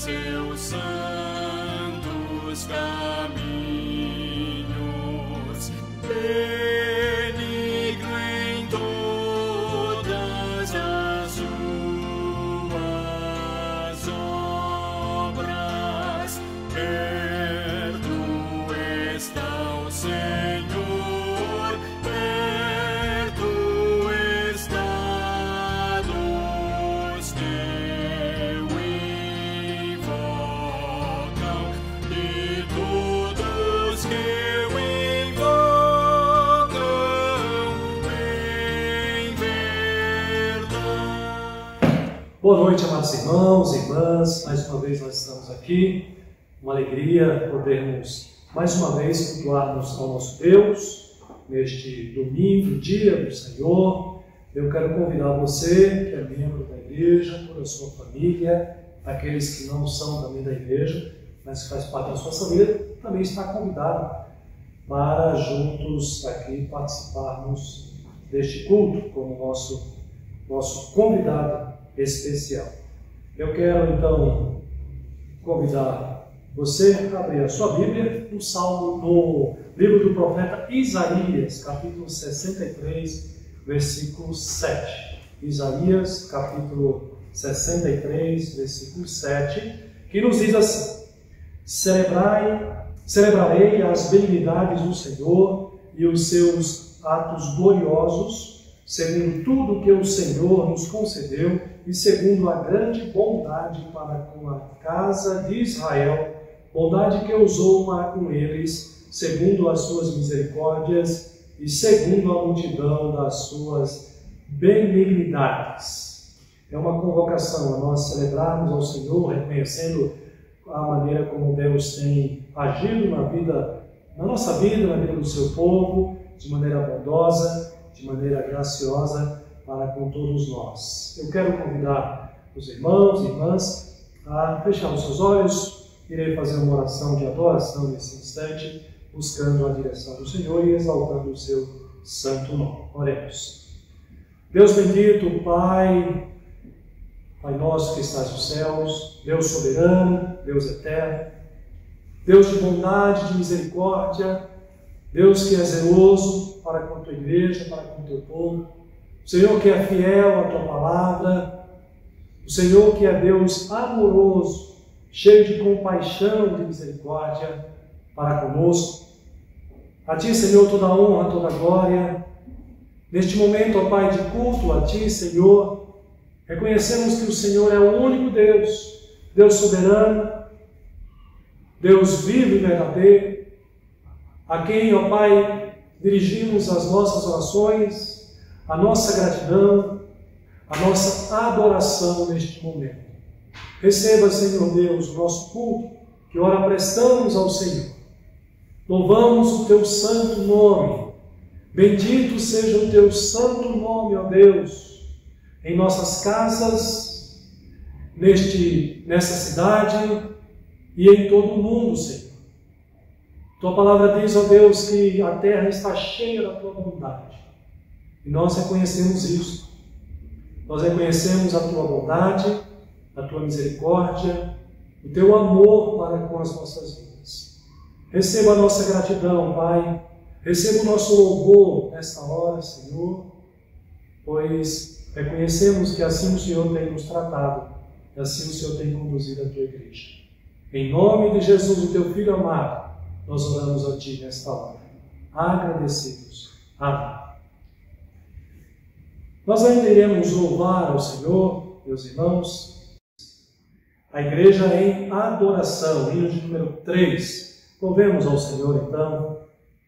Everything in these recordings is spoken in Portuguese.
seus santos caminhos, benigno em todas as suas obras, perto está o Senhor, perto está dos que o invocam, e todos que o invocam em verdade. Boa noite, amados irmãos e irmãs. Mais uma vez nós estamos aqui. Uma alegria podermos mais uma vez cultuarmos ao nosso Deus neste domingo, dia do Senhor. Eu quero convidar você, que é membro da igreja, toda a sua família, aqueles que não são também da igreja, mas que faz parte da sua família, também está convidado para juntos aqui participarmos deste culto como nosso convidado especial. Eu quero então convidar você a abrir a sua Bíblia no livro do profeta Isaías, capítulo 63, versículo 7. Isaías, capítulo 63, versículo 7, que nos diz assim: Celebrarei as benignidades do Senhor e os seus atos gloriosos, segundo tudo que o Senhor nos concedeu e segundo a grande bondade para com a casa de Israel, bondade que usou para com eles, segundo as suas misericórdias e segundo a multidão das suas benignidades. É uma convocação a nós celebrarmos ao Senhor, reconhecendo a maneira como Deus tem agido na nossa vida, na vida do seu povo, de maneira bondosa, de maneira graciosa para com todos nós. Eu quero convidar os irmãos e irmãs a fechar os seus olhos. Irei fazer uma oração de adoração nesse instante, buscando a direção do Senhor e exaltando o seu santo nome. Oremos. Deus bendito, Pai nosso que estás nos céus, Deus soberano, Deus eterno, Deus de bondade, de misericórdia, Deus que é zeloso para com a tua igreja, para com o teu povo, Senhor que é fiel à tua palavra, o Senhor que é Deus amoroso, cheio de compaixão e de misericórdia para conosco. A Ti, Senhor, toda a honra, toda a glória. Neste momento, ó Pai, de culto a Ti, Senhor, reconhecemos que o Senhor é o único Deus, Deus soberano, Deus vivo e verdadeiro, a quem, ó Pai, dirigimos as nossas orações, a nossa gratidão, a nossa adoração neste momento. Receba, Senhor Deus, o nosso culto, que ora prestamos ao Senhor. Louvamos o Teu santo nome. Bendito seja o Teu santo nome, ó Deus, em nossas casas, nessa cidade e em todo o mundo, Senhor. Tua palavra diz, ó Deus, que a terra está cheia da Tua bondade. E nós reconhecemos isso. Nós reconhecemos a Tua bondade, a Tua misericórdia, o Teu amor para com as nossas vidas. Receba a nossa gratidão, Pai. Receba o nosso louvor nesta hora, Senhor, pois reconhecemos que assim o Senhor tem nos tratado e assim o Senhor tem conduzido a Tua igreja. Em nome de Jesus, o Teu Filho amado, nós oramos a Ti nesta hora. Agradecidos. Amém. Nós ainda iremos louvar ao Senhor, meus irmãos, a igreja em adoração, hino de número 3. Louvemos ao Senhor, então,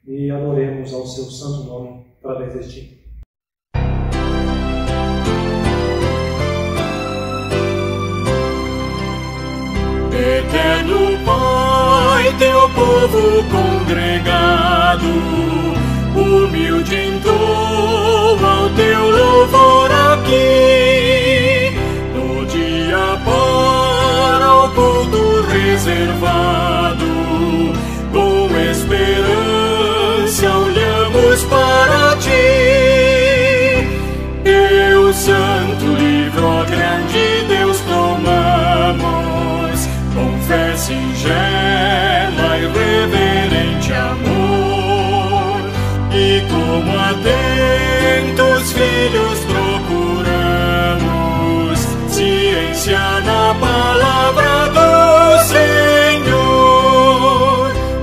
e adoremos ao seu santo nome através deste hino. Eterno Pai, Teu povo congregado, humilde entoa o Teu louvor aqui, no dia para o culto reservado, com esperança olhamos para Ti. Teu santo livro, ó grande Deus, tomamos palavra do Senhor.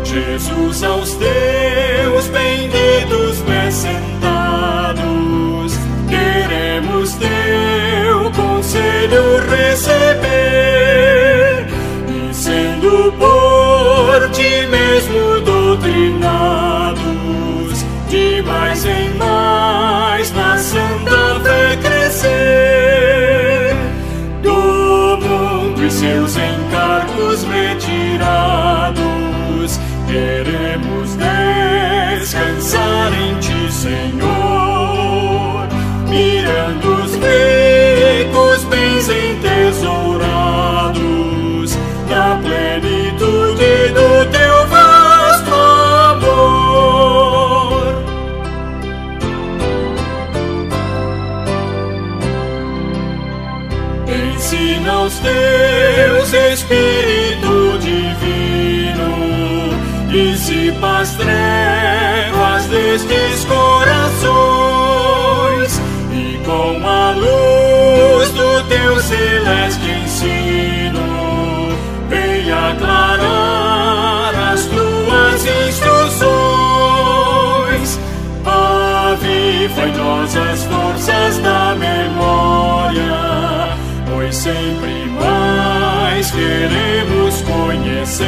Jesus, aos teus benditos pés sentados, queremos teu conselho receber, e sendo por ti mesmo doutrinados, de mais em mais na santa fé crescer, do mundo e seus encargos retirados, queremos descansar em ti, Senhor, mirando os ricos bens entesourados na plenitude do teu vasto amor. Ensina aos teus Espírito Divino, dissipa as trevas destes corações, e com a luz do teu celeste ensino, venha aclarar as tuas instruções. Aviva em nós as forças da memória, pois sempre mais queremos conhecer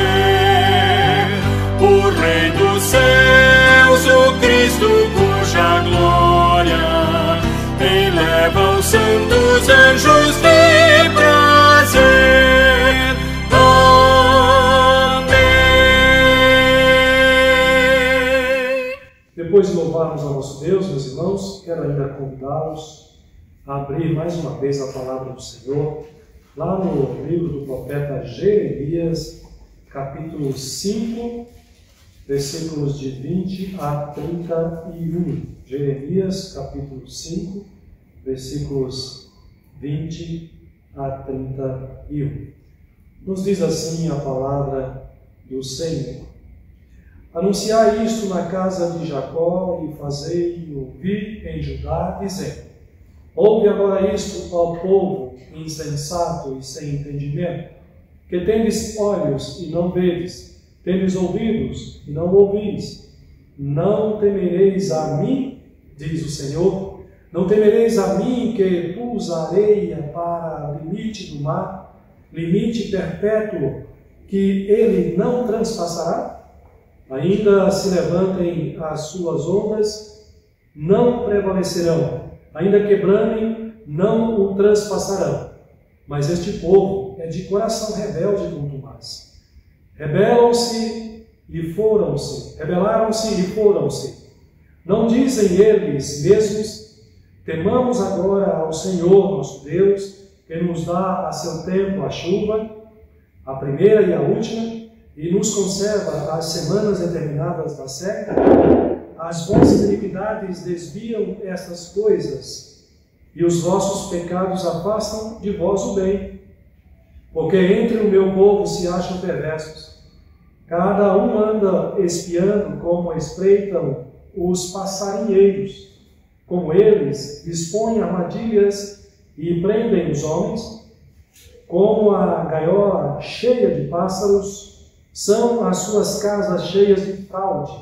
o Rei dos céus, o Cristo cuja glória eleva os santos anjos de prazer. Amém. Depois de louvarmos ao nosso Deus, meus irmãos, quero ainda convidá-los a abrir mais uma vez a palavra do Senhor, lá no livro do profeta Jeremias, capítulo 5, versículos de 20 a 31. Jeremias, capítulo 5, versículos 20 a 31. Nos diz assim a palavra do Senhor: anunciai isto na casa de Jacó e fazei ouvir em Judá, dizendo: ouve agora isto, ó povo insensato e sem entendimento, que tendes olhos e não vedes, tendes ouvidos e não ouvis. Não temereis a mim, diz o Senhor, não temereis a mim, que pus a areia para limite do mar, limite perpétuo, que ele não transpassará? Ainda se levantem as suas ondas, não prevalecerão, ainda que bramem, não o transpassarão. Mas este povo é de coração rebelde e contumaz. Rebelaram-se e foram-se. Não dizem eles mesmos: temamos agora ao Senhor nosso Deus, que nos dá a seu tempo a chuva, a primeira e a última, e nos conserva as semanas determinadas da seca. As vossas iniquidades desviam estas coisas, e os vossos pecados afastam de vós o bem. Porque entre o meu povo se acham perversos. Cada um anda espiando como espreitam os passarinheiros. Como eles dispõem armadilhas e prendem os homens, como a gaiola cheia de pássaros, são as suas casas cheias de fraude.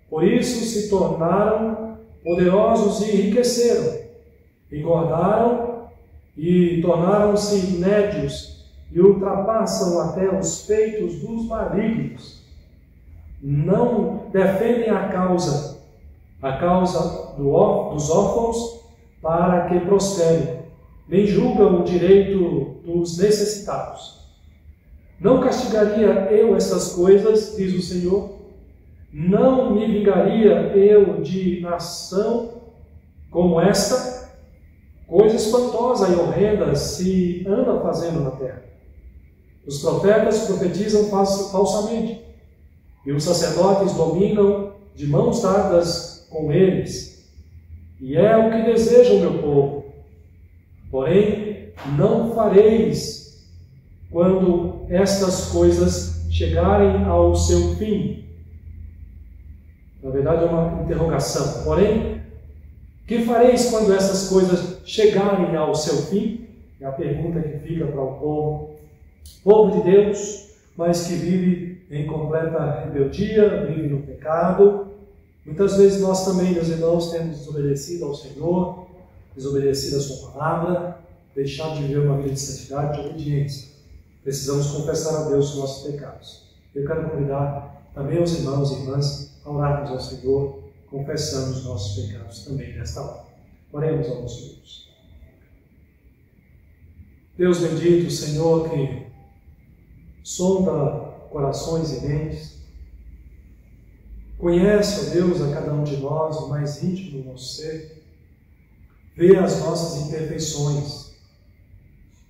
Por isso se tornaram poderosos e enriqueceram, engordaram e tornaram-se nédios, e ultrapassam até os feitos dos malignos. Não defendem a causa dos órfãos para que prosperem, nem julgam o direito dos necessitados. Não castigaria eu estas coisas, diz o Senhor? Não me vingaria eu de nação como esta? Coisa espantosa e horrenda se anda fazendo na terra. Os profetas profetizam falsamente, e os sacerdotes dominam de mãos dadas com eles. E é o que deseja o meu povo. Porém, não fareis quando estas coisas chegarem ao seu fim. Na verdade, é uma interrogação. Porém, que fareis quando essas coisas chegarem ao seu fim? É a pergunta que fica para o povo povo de Deus, mas que vive em completa rebeldia, vive no pecado. Muitas vezes nós também, meus irmãos, temos desobedecido ao Senhor, desobedecido a sua palavra, deixado de viver uma vida de santidade, de obediência. Precisamos confessar a Deus os nossos pecados. Eu quero convidar também os irmãos e irmãs a orarmos ao Senhor, confessando os nossos pecados também nesta hora. Oremos ao nosso Deus. Deus bendito, Senhor, que sonda corações e mentes, conhece, ó Deus, a cada um de nós, o mais íntimo do nosso ser, vê as nossas imperfeições,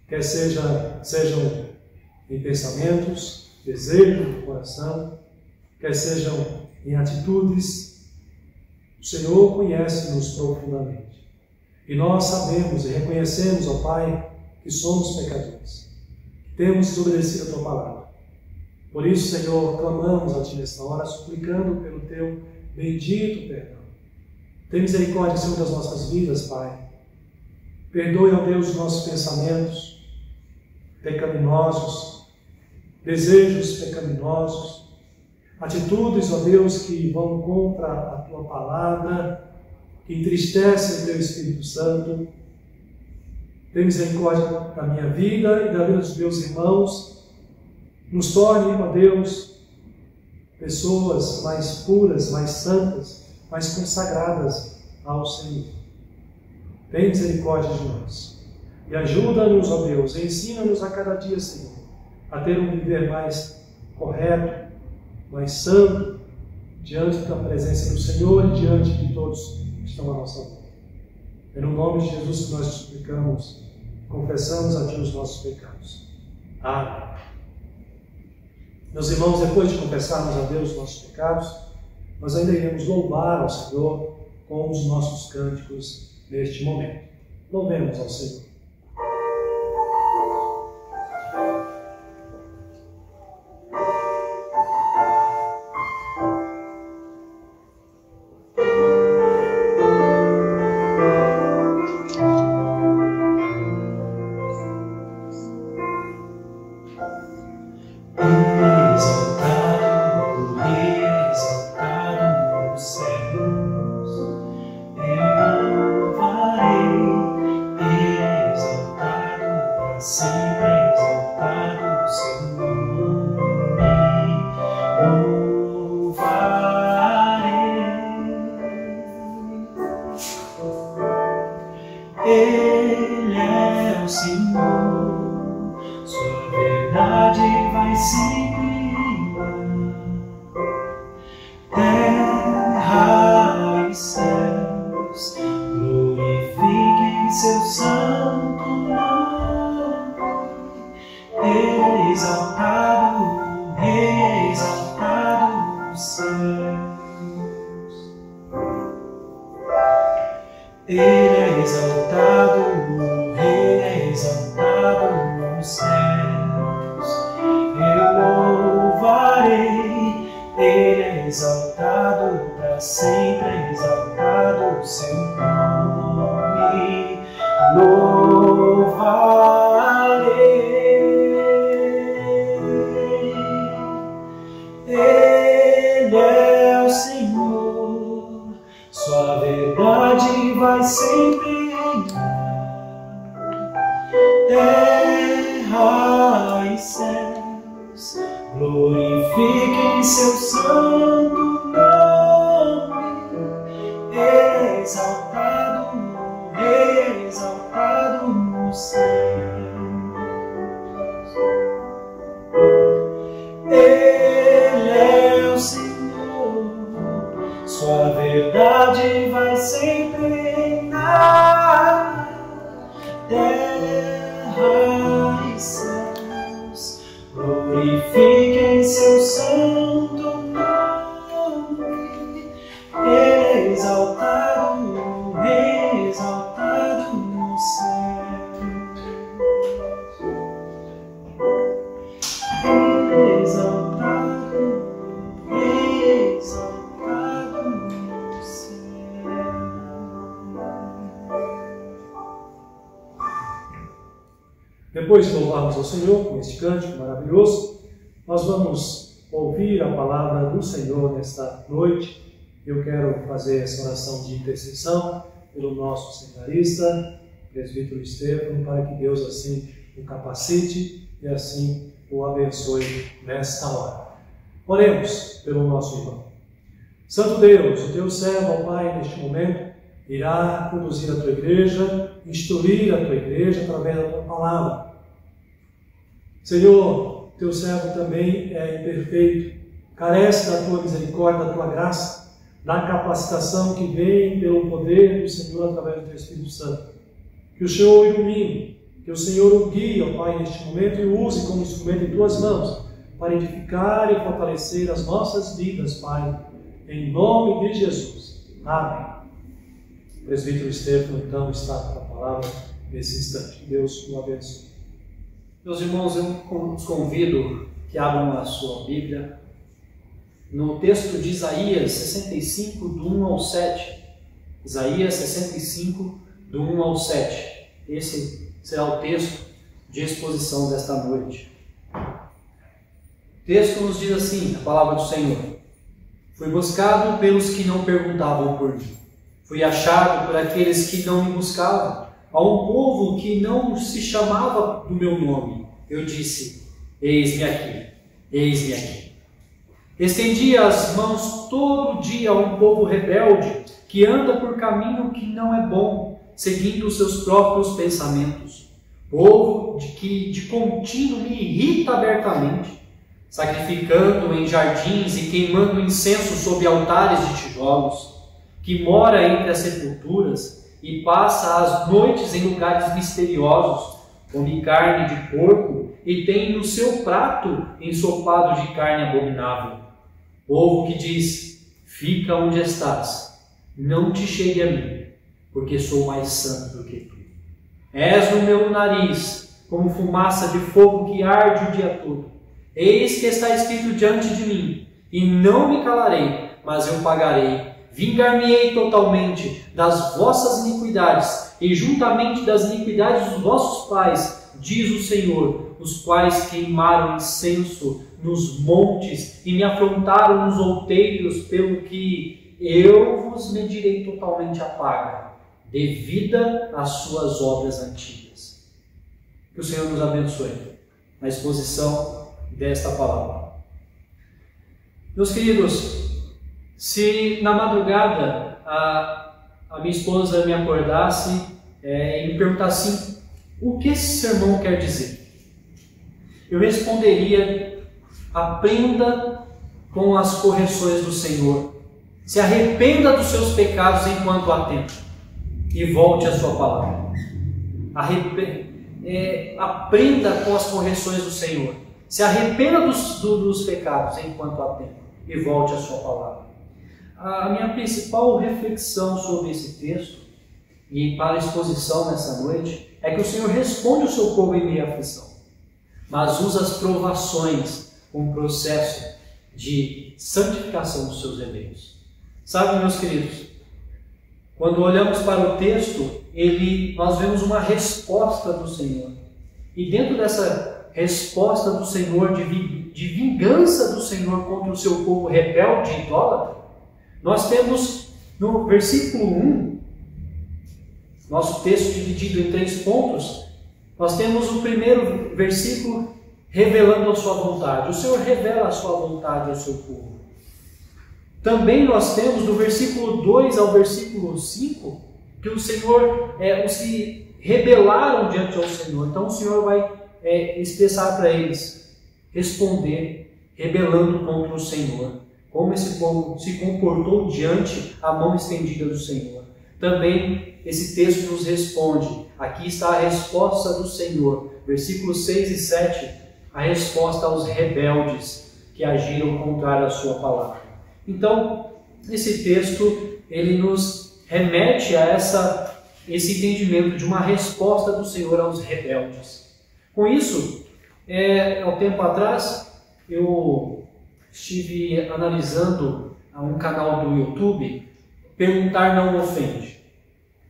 quer sejam em pensamentos, desejos do coração, quer sejam em atitudes. O Senhor conhece-nos profundamente. E nós sabemos e reconhecemos, ó Pai, que somos pecadores, que temos desobedecido a Tua palavra. Por isso, Senhor, clamamos a Ti nesta hora, suplicando pelo Teu bendito perdão. Tem misericórdia, Senhor, das nossas vidas, Pai. Perdoe, ó Deus, os nossos pensamentos pecaminosos, desejos pecaminosos, atitudes, ó Deus, que vão contra a Tua palavra, que entristecem o Teu Espírito Santo. Tem misericórdia da minha vida e da vida dos meus irmãos. Nos torne, ó Deus, pessoas mais puras, mais santas, mais consagradas ao Senhor. Tem misericórdia de nós. E ajuda-nos, ó Deus, ensina-nos a cada dia, Senhor, a ter um viver mais correto, mais santo, diante da presença do Senhor e diante de todos que estão à nossa volta. É no nome de Jesus que nós te suplicamos, confessamos a Ti os nossos pecados. Amém. Meus irmãos, depois de confessarmos a Deus os nossos pecados, nós ainda iremos louvar ao Senhor com os nossos cânticos neste momento. Louvemos ao Senhor. Ele é o Senhor, sua verdade vai sempre reinar. Terra e céus glorifiquem seu santo nome. Ele é exaltado, o Rei é exaltado nos céus. Ele é exaltado, o Rei é exaltado nos céus. Eu louvarei, Ele é exaltado, para sempre exaltado o seu nome. Louvarei. Ele é o Senhor, sua verdade vai sempre reinar. Terra e céus glorifiquem seu santo nome. Ele é exaltado, o Rei é exaltado nos céus. Ele é o Senhor, sua verdade vai sempre reinar. Terra e céus glorifiquem seu santo nome. Ele é exaltado, o Rei é exaltado no céu. Ele é exaltado, o Rei é exaltado no céu. Depois Depois de louvarmos ao Senhor com este cântico maravilhoso, nós vamos ouvir a palavra do Senhor nesta noite. Eu quero fazer essa oração de intercessão pelo nosso seminarista, presbítero Estevão, para que Deus assim o capacite e assim o abençoe nesta hora. Oremos pelo nosso irmão. Santo Deus, o teu servo, ó Pai, neste momento, irá conduzir a tua igreja, instruir a tua igreja através da tua palavra. Senhor, teu servo também é imperfeito, carece da tua misericórdia, da tua graça, da capacitação que vem pelo poder do Senhor através do teu Espírito Santo. Que o Senhor o ilumine, que o Senhor o guie, ó Pai, neste momento e o use como instrumento em tuas mãos para edificar e fortalecer as nossas vidas, Pai, em nome de Jesus. Amém. O presbítero Estevão, então, está com a palavra nesse instante. Deus o abençoe. Meus irmãos, eu os convido que abram a sua Bíblia no texto de Isaías 65, do 1 ao 7. Isaías 65, do 1 ao 7. Esse será o texto de exposição desta noite. O texto nos diz assim, a palavra do Senhor: Fui buscado pelos que não perguntavam por mim. Fui achado por aqueles que não me buscavam. A um povo que não se chamava do meu nome, eu disse: Eis-me aqui, eis-me aqui. Estendi as mãos todo dia a um povo rebelde, que anda por caminho que não é bom, seguindo os seus próprios pensamentos. Povo que de contínuo me irrita abertamente, sacrificando em jardins e queimando incenso sob altares de tijolos, que mora entre as sepulturas e passa as noites em lugares misteriosos, come carne de porco e tem no seu prato ensopado de carne abominável. Povo que diz: fica onde estás, não te chegue a mim, porque sou mais santo do que tu. És no meu nariz como fumaça de fogo que arde o dia todo. Eis que está escrito diante de mim, e não me calarei, mas eu pagarei. Vingar-me-ei totalmente das vossas iniquidades, e juntamente das iniquidades dos vossos pais, diz o Senhor, os quais queimaram incenso nos montes e me afrontaram nos outeiros, pelo que eu vos medirei totalmente a paga, devida às suas obras antigas. Que o Senhor nos abençoe na exposição desta palavra. Meus queridos, se na madrugada a minha esposa me acordasse e me perguntasse o que esse sermão quer dizer, eu responderia: aprenda com as correções do Senhor, se arrependa dos seus pecados enquanto há tempo e volte à sua palavra. Aprenda com as correções do Senhor, se arrependa dos pecados enquanto há tempo e volte à sua palavra. A minha principal reflexão sobre esse texto e para a exposição nessa noite é que o Senhor responde o seu povo em meio à aflição, mas usa as provações como processo de santificação dos seus eleitos. Sabe, meus queridos, quando olhamos para o texto, nós vemos uma resposta do Senhor. E dentro dessa resposta do Senhor, de vingança do Senhor contra o seu povo rebelde e idólatra, nós temos no versículo 1, nosso texto dividido em 3 pontos, nós temos o primeiro versículo revelando a sua vontade. O Senhor revela a sua vontade ao seu povo. Também nós temos do versículo 2 ao versículo 5 que o Senhor, os que rebelaram diante ao Senhor. Então o Senhor vai expressar para eles, responder, rebelando contra o Senhor. Como esse povo se comportou diante a mão estendida do Senhor. Também esse texto nos responde. Aqui está a resposta do Senhor. Versículos 6 e 7, a resposta aos rebeldes que agiram contrário à sua palavra. Então, esse texto, ele nos remete a esse entendimento de uma resposta do Senhor aos rebeldes. Com isso, há um tempo atrás, eu estive analisando um canal do YouTube, Perguntar Não Ofende,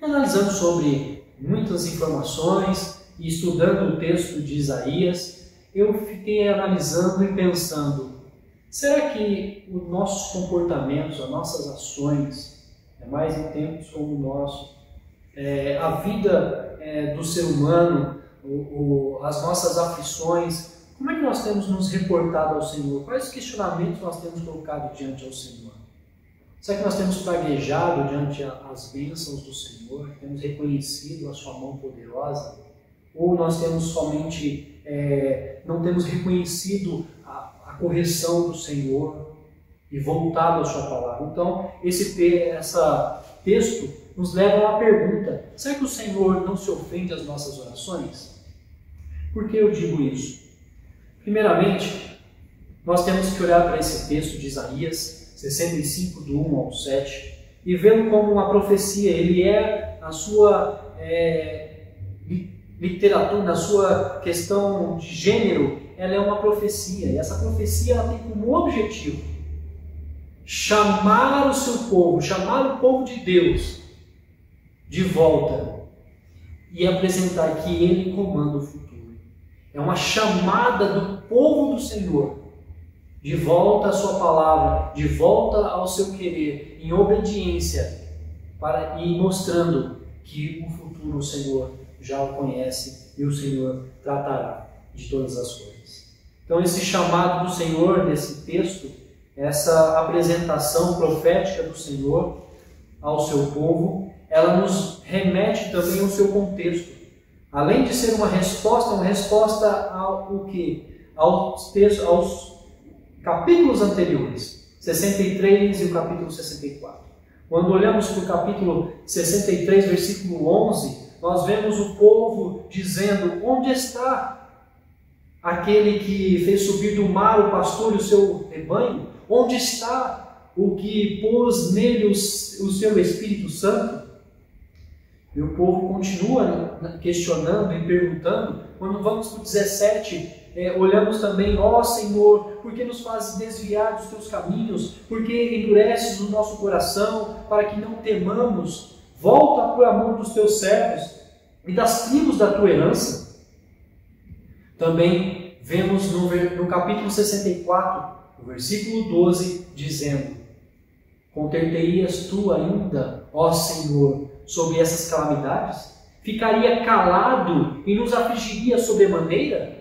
analisando sobre muitas informações e estudando o texto de Isaías, eu fiquei analisando e pensando, será que os nossos comportamentos, as nossas ações, mais em tempos como o nosso, a vida do ser humano, as nossas aflições, como é que nós temos nos reportado ao Senhor? Quais questionamentos nós temos colocado diante ao Senhor? Será que nós temos praguejado diante as bênçãos do Senhor? Temos reconhecido a sua mão poderosa? Ou nós temos somente, não temos reconhecido a correção do Senhor e voltado à sua palavra? Então, esse texto nos leva a uma pergunta: será que o Senhor não se ofende às nossas orações? Por que eu digo isso? Primeiramente, nós temos que olhar para esse texto de Isaías 65, do 1 ao 7, e vê-lo como uma profecia. Ele na sua literatura, na sua questão de gênero, ela é uma profecia. E essa profecia ela tem como objetivo chamar o seu povo, chamar o povo de Deus de volta e apresentar que Ele comanda o futuro. É uma chamada do povo do Senhor de volta à sua palavra, de volta ao seu querer, em obediência, e mostrando que o futuro o Senhor já o conhece e o Senhor tratará de todas as coisas. Então, esse chamado do Senhor nesse texto, essa apresentação profética do Senhor ao seu povo, ela nos remete também ao seu contexto. Além de ser uma resposta aos capítulos anteriores, 63 e o capítulo 64. Quando olhamos para o capítulo 63, versículo 11, nós vemos o povo dizendo: onde está aquele que fez subir do mar o pastor e o seu rebanho? Onde está o que pôs nele o seu Espírito Santo? E o povo continua questionando e perguntando. Quando vamos para o 17, olhamos também: ó Senhor, por que nos fazes desviar dos teus caminhos? Por que endureces o nosso coração para que não temamos? Volta por amor dos teus servos e das tribos da tua herança. Também vemos no capítulo 64, no versículo 12, dizendo: conter-te-ias tu ainda, ó Senhor, sobre essas calamidades? Ficaria calado e nos afligiria sobremaneira?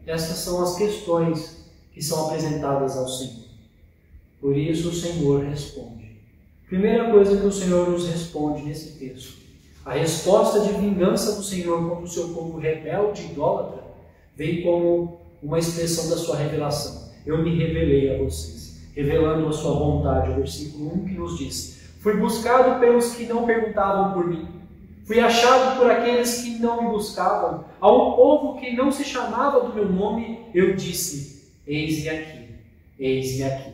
Essas são as questões que são apresentadas ao Senhor. Por isso o Senhor responde. Primeira coisa que o Senhor nos responde nesse texto: a resposta de vingança do Senhor contra o seu povo rebelde e idólatra vem como uma expressão da sua revelação. Eu me revelei a vocês, revelando a sua vontade. O versículo 1 que nos diz: fui buscado pelos que não perguntavam por mim. Fui achado por aqueles que não me buscavam. A um povo que não se chamava do meu nome, eu disse: eis-me aqui, eis-me aqui.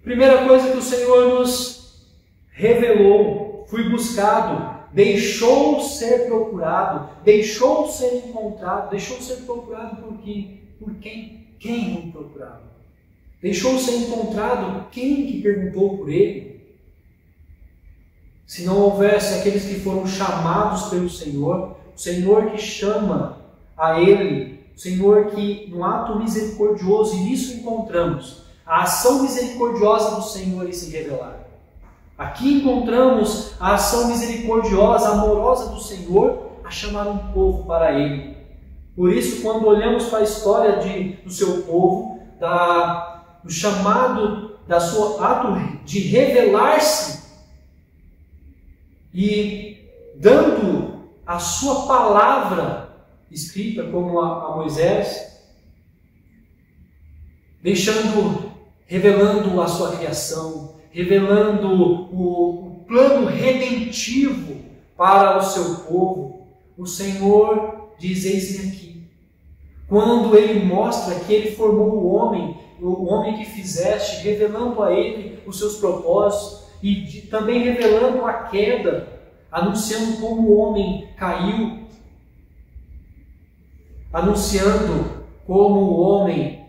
Primeira coisa que o Senhor nos revelou: fui buscado, deixou ser procurado, deixou ser encontrado. Deixou ser procurado por quem? Por quem? Quem o procurava? Deixou ser encontrado quem que perguntou por ele? Se não houvesse aqueles que foram chamados pelo Senhor, o Senhor que chama a Ele, o Senhor que no ato misericordioso, e nisso encontramos a ação misericordiosa do Senhor em se revelar. Aqui encontramos a ação misericordiosa, amorosa do Senhor a chamar um povo para Ele. Por isso, quando olhamos para a história do seu povo, do chamado, da sua ato de revelar-se e dando a sua palavra escrita como a Moisés, revelando a sua criação, revelando o plano redentivo para o seu povo, o Senhor diz: eis-me aqui. Quando Ele mostra que Ele formou o homem que fizeste, revelando a Ele os seus propósitos e também revelando a queda, anunciando como o homem caiu, anunciando como o homem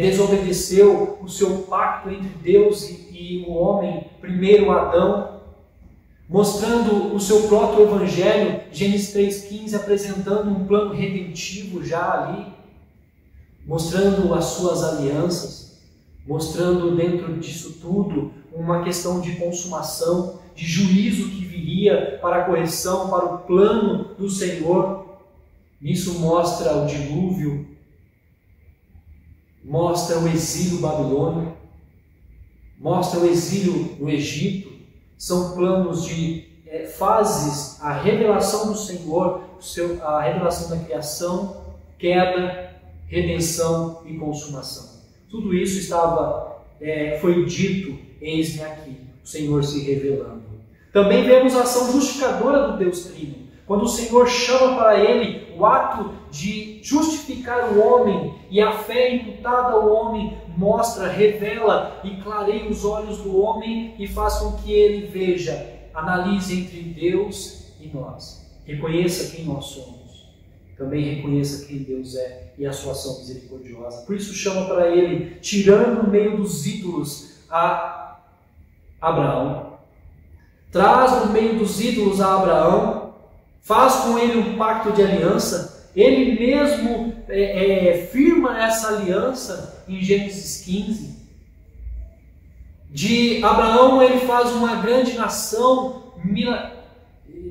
desobedeceu o seu pacto entre Deus e o homem, primeiro Adão. mostrando o seu próprio evangelho, Gênesis 3,15, apresentando um plano redentivo já ali, mostrando as suas alianças, mostrando dentro disso tudo uma questão de consumação, de juízo que viria para a correção, para o plano do Senhor. Isso mostra o dilúvio, mostra o exílio babilônico, mostra o exílio no Egito. São planos de fases, a revelação do Senhor, a revelação da criação, queda, redenção e consumação. Tudo isso foi dito, eis-me aqui, o Senhor se revelando. Também vemos a ação justificadora do Deus Trino, quando o Senhor chama para ele o ato de justificar o homem, e a fé imputada ao homem mostra, revela e clareia os olhos do homem e faz com que ele veja, analise entre Deus e nós, reconheça quem nós somos, também reconheça quem Deus é e a sua ação misericordiosa. Por isso chama para ele, tirando no meio dos ídolos a Abraão, traz no meio dos ídolos a Abraão, faz com ele um pacto de aliança, ele mesmo firma essa aliança em Gênesis 15. De Abraão ele faz uma grande nação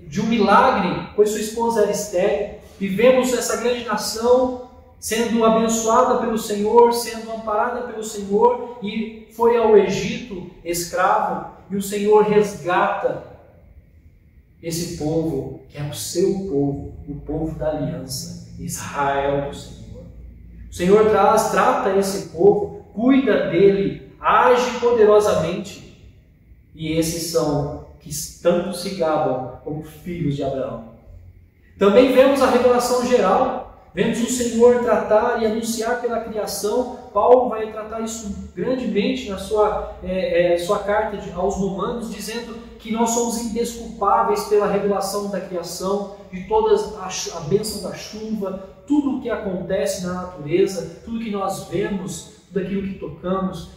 de um milagre, pois sua esposa era estéril. E vemos essa grande nação sendo abençoada pelo Senhor, sendo amparada pelo Senhor, e foi ao Egito escravo, e o Senhor resgata esse povo, que é o seu povo, o povo da aliança, Israel do Senhor. O Senhor trata esse povo, cuida dele, age poderosamente, e esses são que tanto se gabam como filhos de Abraão. Também vemos a revelação geral, vemos o Senhor tratar e anunciar pela criação. Paulo vai tratar isso grandemente na sua carta aos Romanos, dizendo que nós somos indesculpáveis pela revelação da criação, de toda a bênção da chuva, tudo o que acontece na natureza, tudo que nós vemos, tudo aquilo que tocamos,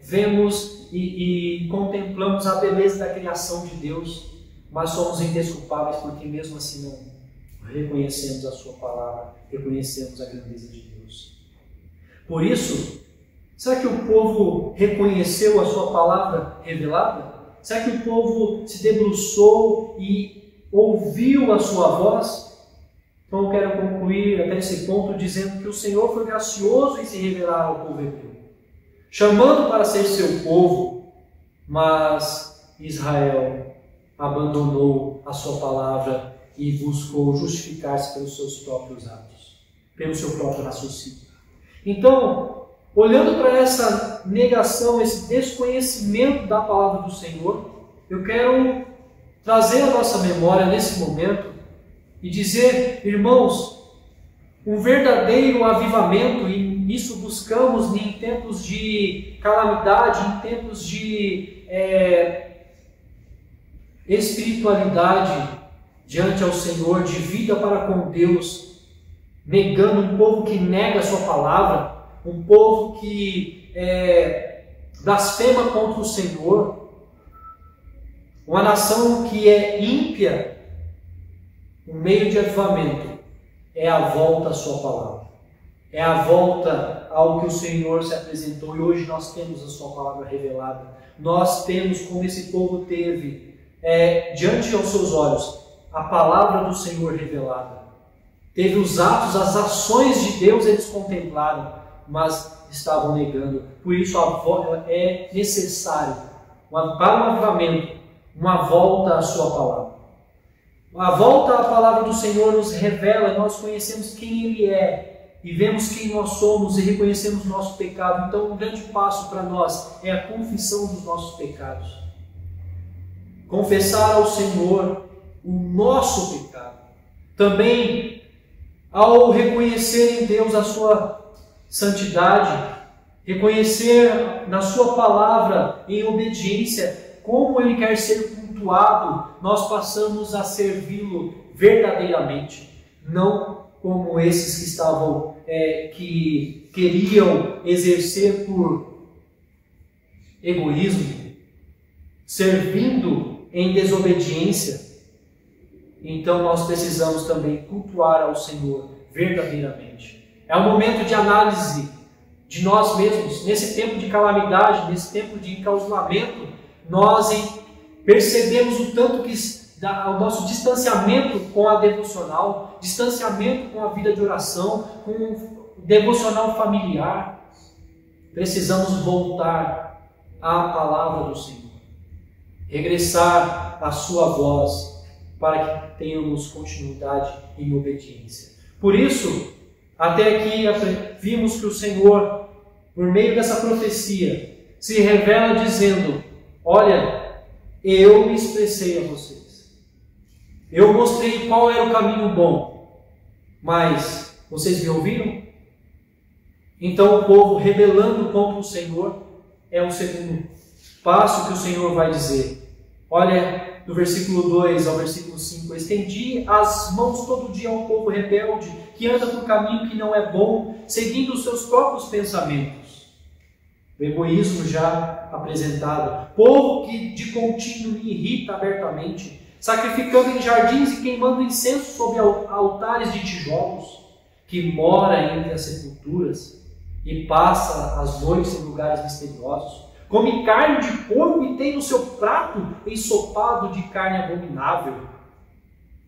vemos e contemplamos a beleza da criação de Deus, mas somos indesculpáveis porque mesmo assim não reconhecemos a sua palavra, reconhecemos a grandeza de Deus. Por isso, será que o povo reconheceu a sua palavra revelada? Será que o povo se debruçou e ouviu a sua voz? Então eu quero concluir até esse ponto dizendo que o Senhor foi gracioso em se revelar ao povo hebreu, chamando para ser seu povo, mas Israel abandonou a sua palavra e buscou justificar-se pelos seus próprios atos, pelo seu próprio raciocínio. Então, olhando para essa negação, esse desconhecimento da palavra do Senhor, eu quero trazer a nossa memória nesse momento e dizer, irmãos, um verdadeiro avivamento, e isso buscamos em tempos de calamidade, em tempos de espiritualidade diante ao Senhor, de vida para com Deus, negando um povo que nega a sua palavra, um povo que blasfema contra o Senhor, uma nação que é ímpia. O meio de avivamento é a volta à sua palavra, é a volta ao que o Senhor se apresentou, e hoje nós temos a sua palavra revelada. Nós temos, como esse povo teve, diante aos seus olhos, a palavra do Senhor revelada. Teve os atos, as ações de Deus, eles contemplaram, mas estavam negando. Por isso é necessário, para um avivamento, uma volta à sua palavra. A volta à palavra do Senhor nos revela, nós conhecemos quem Ele é, e vemos quem nós somos e reconhecemos o nosso pecado. Então um grande passo para nós é a confissão dos nossos pecados. Confessar ao Senhor o nosso pecado. Também, ao reconhecer em Deus a sua santidade, reconhecer na sua palavra em obediência como Ele quer ser cultuado, nós passamos a servi-lo verdadeiramente, não como esses que estavam, que queriam exercer por egoísmo, servindo em desobediência, então nós precisamos também cultuar ao Senhor verdadeiramente. É um momento de análise de nós mesmos. Nesse tempo de calamidade, nesse tempo de encausulamento, nós percebemos o tanto que o nosso distanciamento com a devocional, distanciamento com a vida de oração, com o devocional familiar. Precisamos voltar à palavra do Senhor, regressar à sua voz, para que tenhamos continuidade em obediência. Por isso, até aqui vimos que o Senhor, por meio dessa profecia, se revela dizendo: olha, eu me expressei a vocês, eu mostrei qual era o caminho bom, mas vocês me ouviram? Então o povo rebelando contra o Senhor é o segundo passo que o Senhor vai dizer. Olha, do versículo 2 ao versículo 5: estendi as mãos todo dia ao povo rebelde, que anda por caminho que não é bom, seguindo os seus próprios pensamentos. O egoísmo já apresentado. Povo que de contínuo me irrita abertamente, sacrificando em jardins e queimando incenso sobre altares de tijolos, que mora entre as sepulturas e passa as noites em lugares misteriosos, come carne de porco e tem no seu prato ensopado de carne abominável.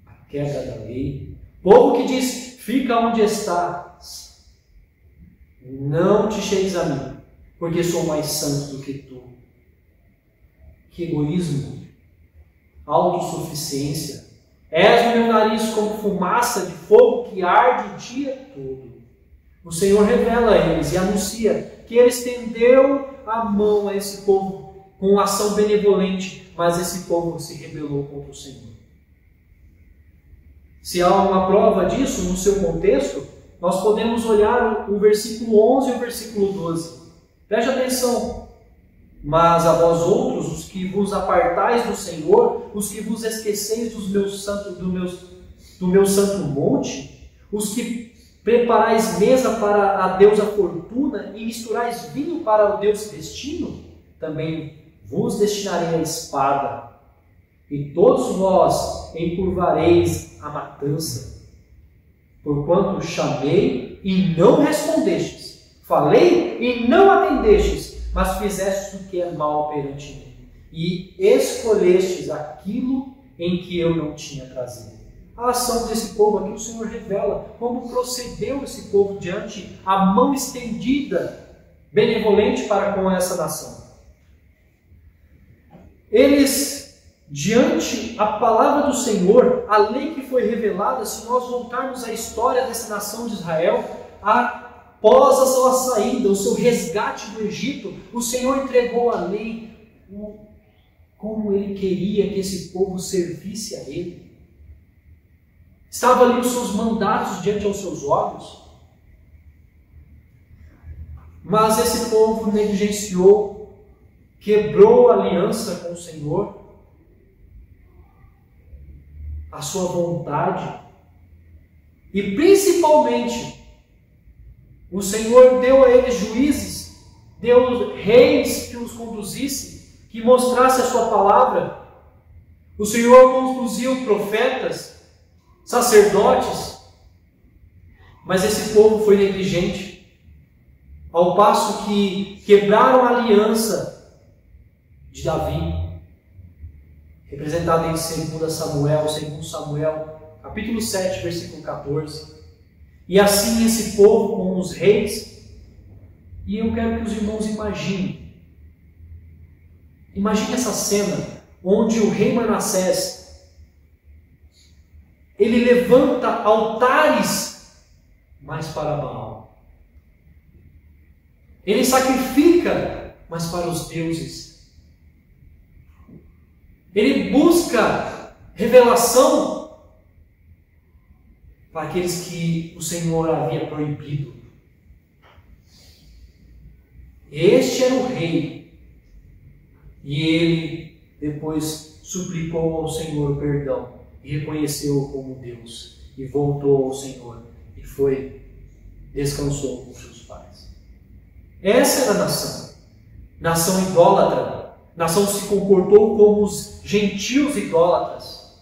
A quebra da lei. Povo que diz: fica onde estás, não te chegues a mim, porque sou mais santo do que tu. Que egoísmo, autossuficiência. És no meu nariz como fumaça de fogo que arde o dia todo. O Senhor revela a eles e anuncia que Ele estendeu a mão a esse povo com ação benevolente, mas esse povo se rebelou contra o Senhor. Se há uma prova disso no seu contexto, nós podemos olhar o versículo 11 e o versículo 12. Preste atenção. Mas a vós outros, os que vos apartais do Senhor, os que vos esqueceis do meu santo monte, os que preparais mesa para a deusa Fortuna e misturais vinho para o Deus Destino, também vos destinarei a espada, e todos vós encurvareis a matança, porquanto chamei e não respondestes, falei e não atendestes, mas fizestes o que é mal perante mim, e escolhestes aquilo em que eu não tinha trazido. A ação desse povo aqui, o Senhor revela como procedeu esse povo diante a mão estendida, benevolente para com essa nação. Eles, diante a palavra do Senhor, a lei que foi revelada, se nós voltarmos à história dessa nação de Israel, após a sua saída, o seu resgate do Egito, o Senhor entregou a lei como Ele queria que esse povo servisse a Ele. Estavam ali os seus mandatos diante aos seus olhos. Mas esse povo negligenciou, quebrou a aliança com o Senhor, a sua vontade, e principalmente, o Senhor deu a eles juízes, deu reis que os conduzissem, que mostrasse a sua palavra. O Senhor conduziu profetas, sacerdotes, mas esse povo foi negligente, ao passo que quebraram a aliança de Davi, representada em 2 Samuel, capítulo 7, versículo 14. E assim esse povo com os reis, e eu quero que os irmãos imaginem essa cena, onde o rei Manassés, ele levanta altares, mas para Baal. Ele sacrifica, mas para os deuses. Ele busca revelação para aqueles que o Senhor havia proibido. Este era o rei. E ele depois suplicou ao Senhor perdão e reconheceu-o como Deus, e voltou ao Senhor, e descansou com seus pais. Essa era a nação idólatra, nação se comportou como os gentios idólatras.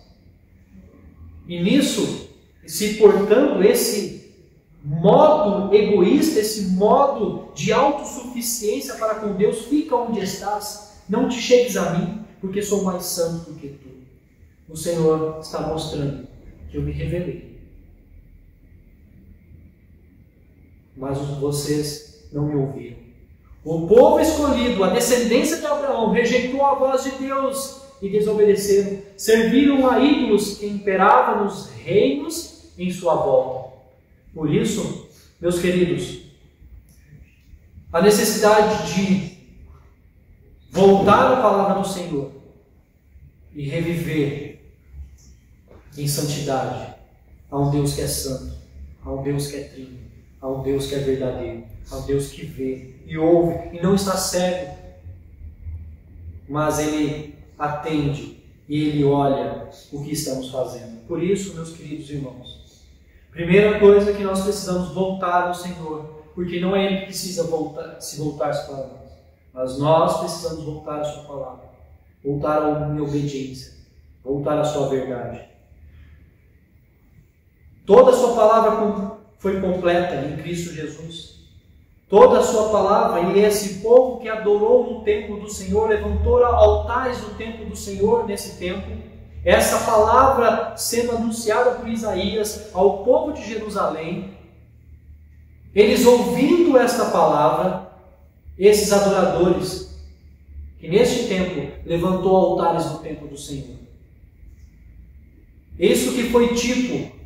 E nisso, se portando esse modo egoísta, esse modo de autossuficiência para com Deus, fica onde estás, não te chegues a mim, porque sou mais santo do que tu. O Senhor está mostrando que eu me revelei. Mas vocês não me ouviram. O povo escolhido, a descendência de Abraão, rejeitou a voz de Deus e desobedeceram. Serviram a ídolos que imperavam nos reinos em sua volta. Por isso, meus queridos, a necessidade de voltar à palavra do Senhor e reviver em santidade a um Deus que é santo, a um Deus que é trino, a um Deus que é verdadeiro, a um Deus que vê e ouve e não está cego, mas Ele atende e Ele olha o que estamos fazendo. Por isso, meus queridos irmãos, primeira coisa que nós precisamos voltar ao Senhor, porque não é Ele que precisa se voltar para nós, mas nós precisamos voltar à sua palavra, voltar à minha obediência, voltar à sua verdade. Toda a sua palavra foi completa em Cristo Jesus. Toda a sua palavra, e esse povo que adorou no templo do Senhor, levantou altares no templo do Senhor nesse templo, essa palavra sendo anunciada por Isaías ao povo de Jerusalém, eles ouvindo esta palavra, esses adoradores, que neste tempo levantou altares no templo do Senhor. Isso que foi tipo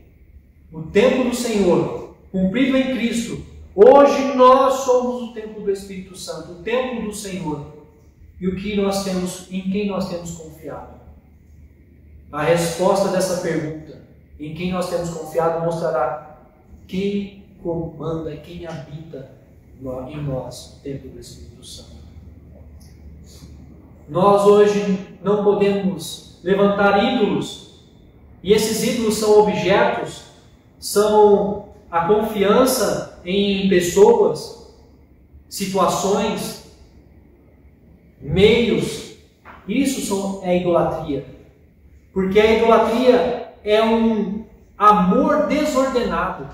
o templo do Senhor, cumprido em Cristo. Hoje nós somos o templo do Espírito Santo, o templo do Senhor. E o que nós temos, em quem nós temos confiado? A resposta dessa pergunta, em quem nós temos confiado, mostrará quem comanda, quem habita em nós, o templo do Espírito Santo. Nós hoje não podemos levantar ídolos, e esses ídolos são objetos, são a confiança em pessoas, situações, meios. Isso é idolatria. Porque a idolatria é um amor desordenado.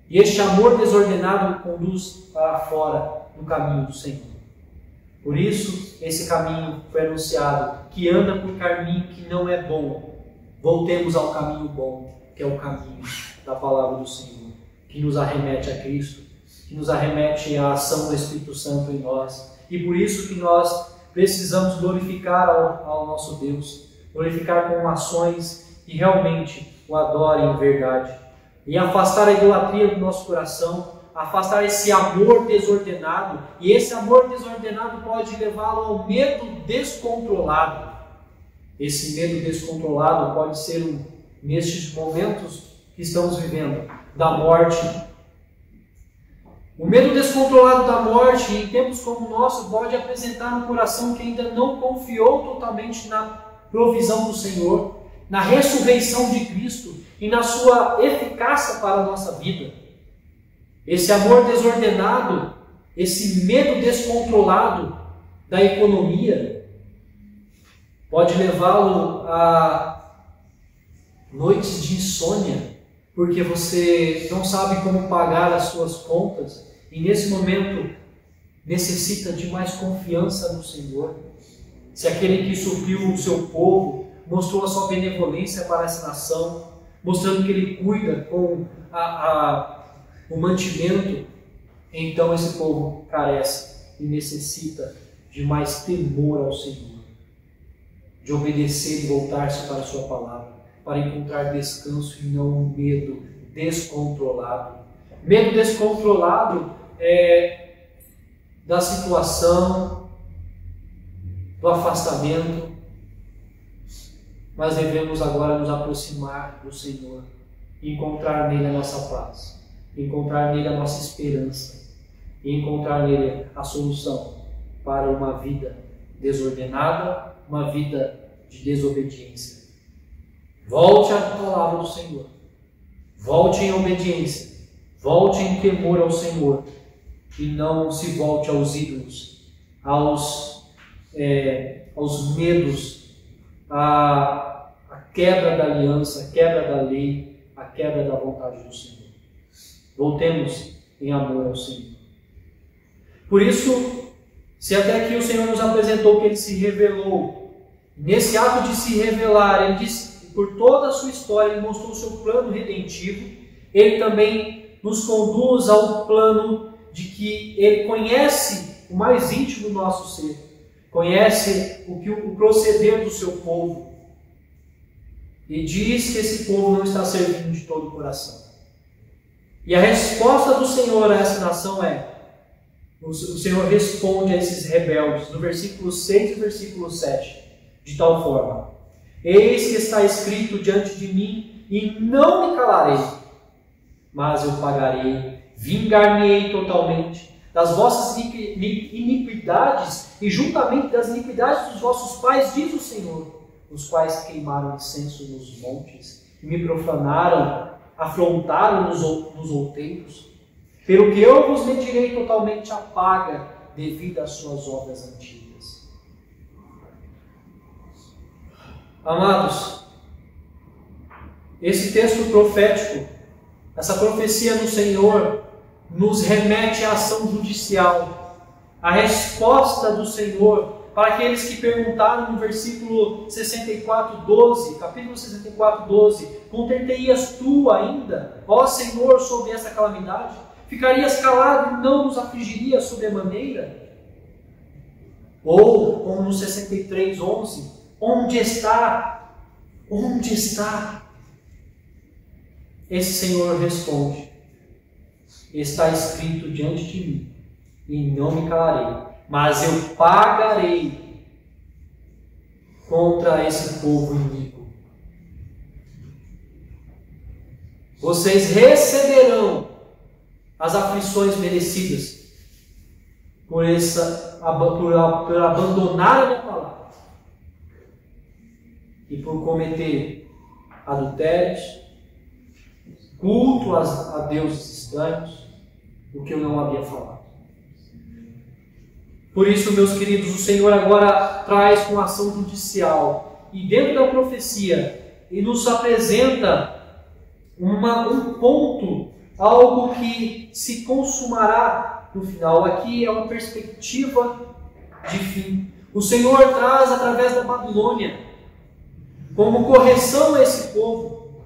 E este amor desordenado conduz para fora do caminho do Senhor. Por isso, esse caminho foi anunciado, que anda por caminho que não é bom. Voltemos ao caminho bom, que é o caminho da palavra do Senhor, que nos arremete a Cristo, que nos arremete à ação do Espírito Santo em nós. E por isso que nós precisamos glorificar ao nosso Deus, glorificar com ações que realmente o adorem em verdade, e afastar a idolatria do nosso coração, afastar esse amor desordenado, e esse amor desordenado pode levá-lo ao medo descontrolado. Esse medo descontrolado pode ser nestes momentos que estamos vivendo, da morte. O medo descontrolado da morte, em tempos como o nosso, pode apresentar um coração que ainda não confiou totalmente na provisão do Senhor, na ressurreição de Cristo e na sua eficácia para a nossa vida. Esse amor desordenado, esse medo descontrolado da economia, pode levá-lo a noites de insônia, porque você não sabe como pagar as suas contas e nesse momento necessita de mais confiança no Senhor. Se aquele que supriu o seu povo mostrou a sua benevolência para essa nação, mostrando que Ele cuida com o mantimento, então esse povo carece e necessita de mais temor ao Senhor, de obedecer e voltar-se para a sua palavra, para encontrar descanso e não um medo descontrolado. Medo descontrolado é da situação, do afastamento, mas devemos agora nos aproximar do Senhor, encontrar nele a nossa paz, encontrar nele a nossa esperança e encontrar nele a solução para uma vida desordenada, uma vida de desobediência. Volte à palavra do Senhor, volte em obediência, volte em temor ao Senhor e não se volte aos ídolos, aos aos medos, a quebra da aliança, a quebra da lei, a quebra da vontade do Senhor. Voltemos em amor ao Senhor. Por isso, se até aqui o Senhor nos apresentou que Ele se revelou, nesse ato de se revelar, Ele disse, por toda a sua história, Ele mostrou o seu plano redentivo, Ele também nos conduz ao plano de que Ele conhece o mais íntimo do nosso ser, conhece o proceder do seu povo, e diz que esse povo não está servindo de todo o coração. E a resposta do Senhor a essa nação o Senhor responde a esses rebeldes, no versículo 6 e versículo 7, de tal forma: eis que está escrito diante de mim, e não me calarei, mas eu pagarei, vingar-me-ei totalmente das vossas iniquidades, e juntamente das iniquidades dos vossos pais, diz o Senhor, os quais queimaram incenso nos montes, e me profanaram, afrontaram nos outeiros, pelo que eu vos medirei totalmente a paga devido às suas obras antigas. Amados, esse texto profético, essa profecia do Senhor, nos remete à ação judicial, a resposta do Senhor para aqueles que perguntaram no versículo 64:12, capítulo 64:12, contentei-as tu ainda, ó Senhor, sobre essa calamidade? Ficarias calado e não nos afligirias sobremaneira? Ou, como no 63:11, onde está? Onde está? Esse Senhor responde: está escrito diante de mim, e não me calarei, mas eu pagarei contra esse povo iníquo. Vocês receberão as aflições merecidas por abandonar a minha palavra e por cometer adultérios, culto a deuses estranhos, o que eu não havia falado. Por isso, meus queridos, o Senhor agora traz com ação judicial, e dentro da profecia, Ele nos apresenta um ponto, algo que se consumará no final. Aqui é uma perspectiva de fim. O Senhor traz através da Babilônia, como correção a esse povo.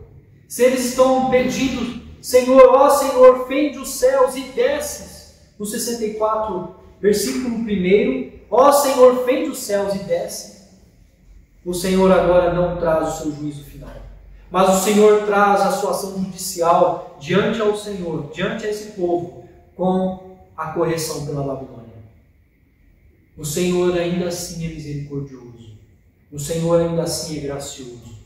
Se eles estão pedindo, Senhor, ó Senhor, fende os céus e desces, no 64, versículo 1, ó Senhor, fende os céus e desce. O Senhor agora não traz o seu juízo final, mas o Senhor traz a sua ação judicial diante ao Senhor, diante a esse povo, com a correção pela Babilônia. O Senhor ainda assim é misericordioso, o Senhor ainda assim é gracioso,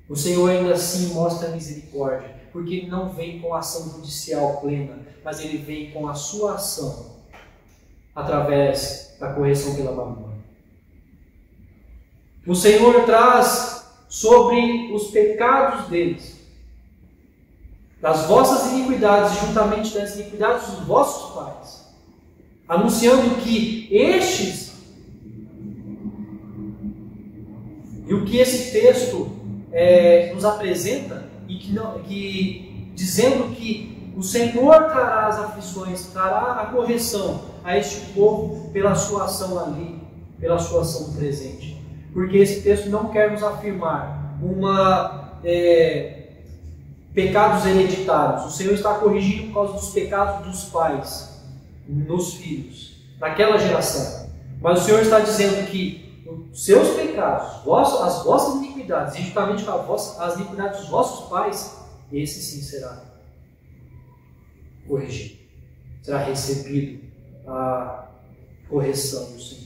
o Senhor ainda assim mostra misericórdia, porque Ele não vem com a ação judicial plena, mas Ele vem com a sua ação através da correção pela Babilônia. O Senhor traz sobre os pecados deles, das vossas iniquidades, juntamente das iniquidades dos vossos pais, anunciando que estes, e o que esse texto nos apresenta, dizendo que o Senhor trará as aflições, trará a correção a este povo pela sua ação ali, pela sua ação presente. Porque esse texto não quer nos afirmar pecados hereditários. O Senhor está corrigindo por causa dos pecados dos pais nos filhos, naquela geração. Mas o Senhor está dizendo que os seus pecados, as vossas iniquidades, e juntamente com as iniquidades dos vossos pais, esse sim será corrigido, será recebido a correção do Senhor.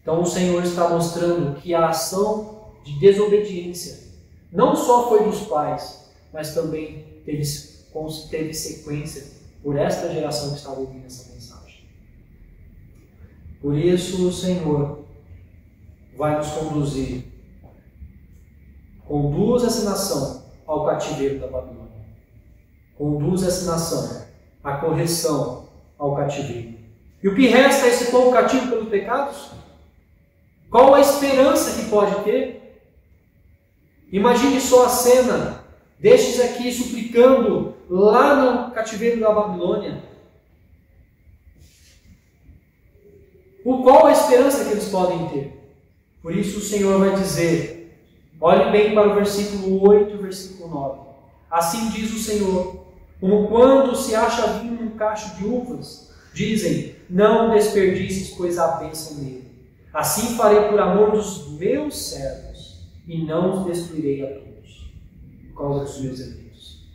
Então o Senhor está mostrando que a ação de desobediência não só foi dos pais, mas também teve sequência por esta geração que estava ouvindo essa mensagem. Por isso o Senhor vai nos conduzir. Conduz essa nação ao cativeiro da Babilônia. Conduz essa nação à correção ao cativeiro. E o que resta a esse povo cativo pelos pecados? Qual a esperança que pode ter? Imagine só a cena destes aqui suplicando lá no cativeiro da Babilônia. Qual a esperança que eles podem ter? Por isso o Senhor vai dizer, olhe bem para o versículo 8 e o versículo 9. Assim diz o Senhor, como quando se acha vinho num cacho de uvas, dizem, não desperdices, pois há bênção nele. Assim farei por amor dos meus servos, e não os destruirei a todos, por causa dos meus eleitos.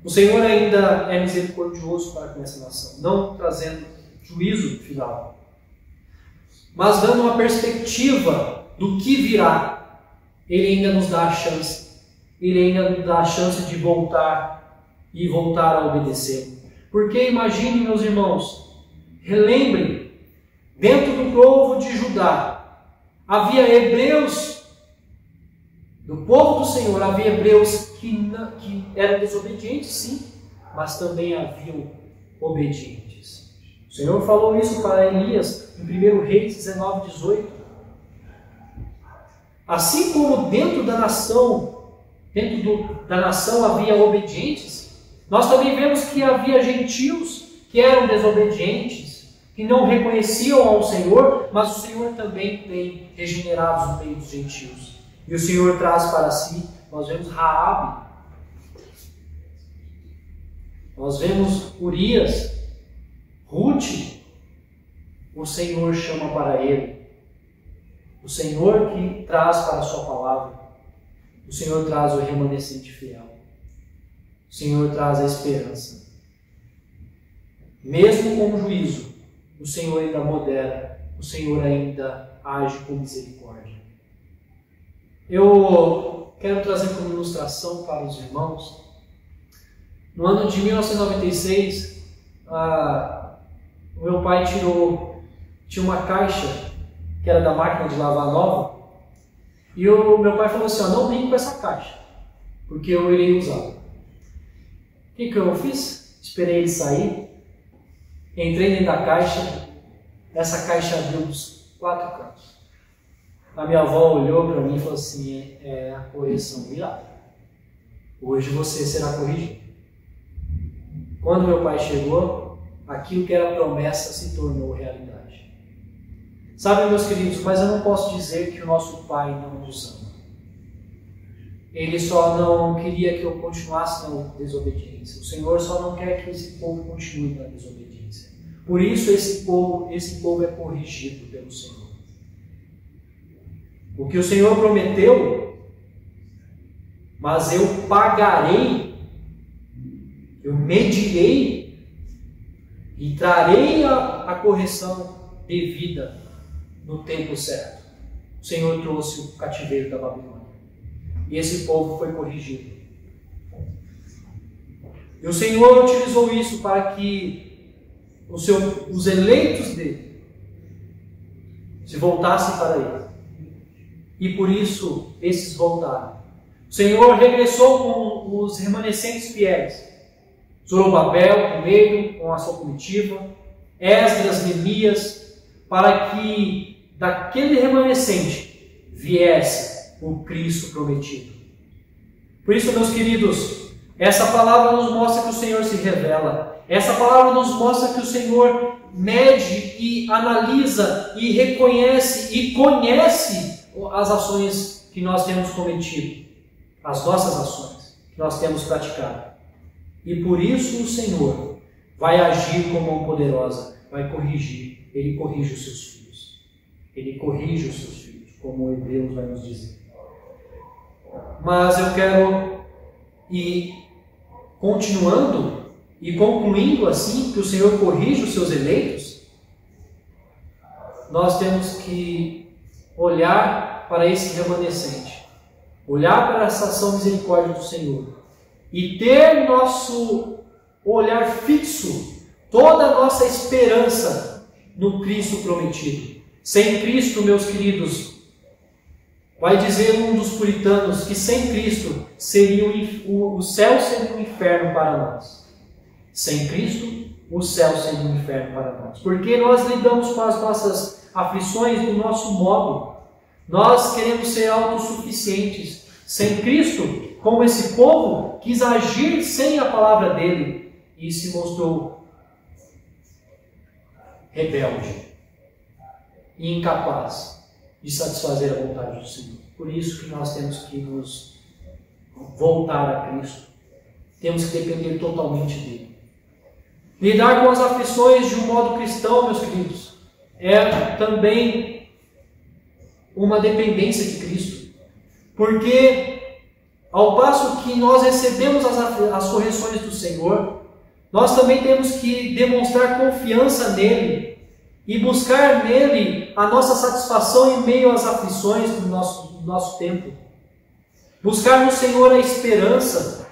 O Senhor ainda é misericordioso para com essa nação, não trazendo juízo final, mas dando uma perspectiva do que virá. Ele ainda nos dá a chance, Ele ainda nos dá a chance de voltar e voltar a obedecer. Porque imagine, meus irmãos, relembrem, dentro do povo de Judá, havia hebreus, do povo do Senhor, havia hebreus que eram desobedientes, sim, mas também haviam obedientes. O Senhor falou isso para Elias em 1 Reis 19, 18. Assim como dentro da nação havia obedientes, nós também vemos que havia gentios que eram desobedientes, que não reconheciam ao Senhor, mas o Senhor também tem regenerados no meio dos gentios. E o Senhor traz para si, nós vemos Raabe, nós vemos Urias, Ruth, o Senhor chama para ele. O Senhor que traz para a sua palavra. O Senhor traz o remanescente fiel. O Senhor traz a esperança. Mesmo com o juízo, o Senhor ainda modera, o Senhor ainda age com misericórdia. Eu quero trazer como ilustração para os irmãos. No ano de 1996, o meu pai tinha uma caixa que era da máquina de lavar nova, e o meu pai falou assim, não brinque com essa caixa, porque eu irei usá-la. O que eu fiz? Esperei ele sair, entrei dentro da caixa, essa caixa abriu dos 4 cantos. A minha avó olhou para mim e falou assim, é a correção virada. Hoje você será corrigido. Quando meu pai chegou, aquilo que era promessa se tornou realidade. Sabe, meus queridos, mas eu não posso dizer que o nosso Pai não nos ama. Ele só não queria que eu continuasse na desobediência. O Senhor só não quer que esse povo continue na desobediência. Por isso esse povo é corrigido pelo Senhor. O que o Senhor prometeu, mas eu pagarei, eu medirei e trarei a correção devida no tempo certo. O Senhor trouxe o cativeiro da Babilônia. E esse povo foi corrigido. E o Senhor utilizou isso para que os eleitos dele se voltassem para ele. E por isso esses voltaram. O Senhor regressou com os remanescentes fiéis. Zorobabel primeiro, com a sua comitiva, Esdras, Neemias, para que daquele remanescente viesse o Cristo prometido. Por isso, meus queridos, essa palavra nos mostra que o Senhor se revela. Essa palavra nos mostra que o Senhor mede e analisa e reconhece e conhece as ações que nós temos cometido, as nossas ações que nós temos praticado. E por isso o Senhor vai agir com mão poderosa, vai corrigir. Ele corrige os seus filhos. Ele corrige os seus filhos, como o Hebreus vai nos dizer. Mas eu quero ir continuando e concluindo assim que o Senhor corrige os seus eleitos. Nós temos que olhar para esse remanescente, olhar para essa ação misericórdia do Senhor e ter nosso olhar fixo, toda a nossa esperança no Cristo prometido. Sem Cristo, meus queridos, vai dizer um dos puritanos que sem Cristo o céu seria um inferno para nós. Sem Cristo, o céu seria um inferno para nós. Porque nós lidamos com as nossas aflições do nosso modo. Nós queremos ser autossuficientes. Sem Cristo, como esse povo quis agir sem a palavra dele e se mostrou rebelde e incapaz de satisfazer a vontade do Senhor. Por isso que nós temos que nos voltar a Cristo. Temos que depender totalmente dele. Lidar com as aflições de um modo cristão, meus queridos, é também uma dependência de Cristo. Porque, ao passo que nós recebemos as correções do Senhor, nós também temos que demonstrar confiança nele e buscar nele a nossa satisfação em meio às aflições do nosso tempo. Buscar no Senhor a esperança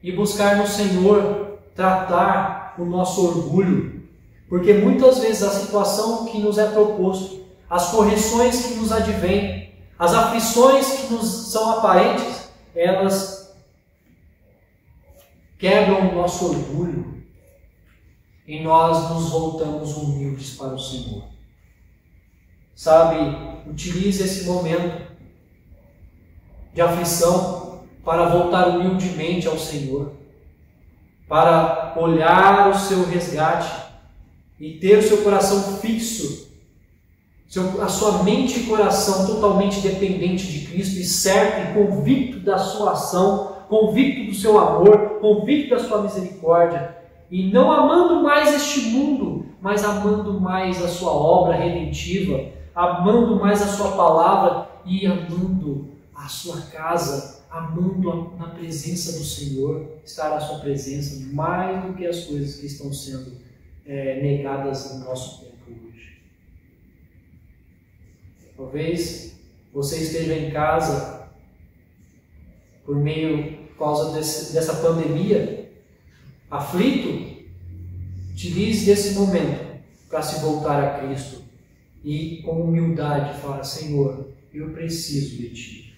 e buscar no Senhor tratar o nosso orgulho. Porque muitas vezes a situação que nos é proposto, as correções que nos advêm, as aflições que nos são aparentes, elas quebram o nosso orgulho e nós nos voltamos humildes para o Senhor. Sabe, utilize esse momento de aflição para voltar humildemente ao Senhor, para olhar o seu resgate e ter o seu coração fixo, a sua mente e coração totalmente dependente de Cristo e certo e convicto da sua ação, convicto do seu amor, convicto da sua misericórdia, e não amando mais este mundo, mas amando mais a sua obra redentiva, amando mais a sua palavra e amando a sua casa, amando na presença do Senhor, estar na sua presença mais do que as coisas que estão sendo negadas no nosso tempo hoje. Talvez você esteja em casa por causa dessa pandemia, aflito. Utilize desse momento para se voltar a Cristo e com humildade falar: Senhor, eu preciso de Ti.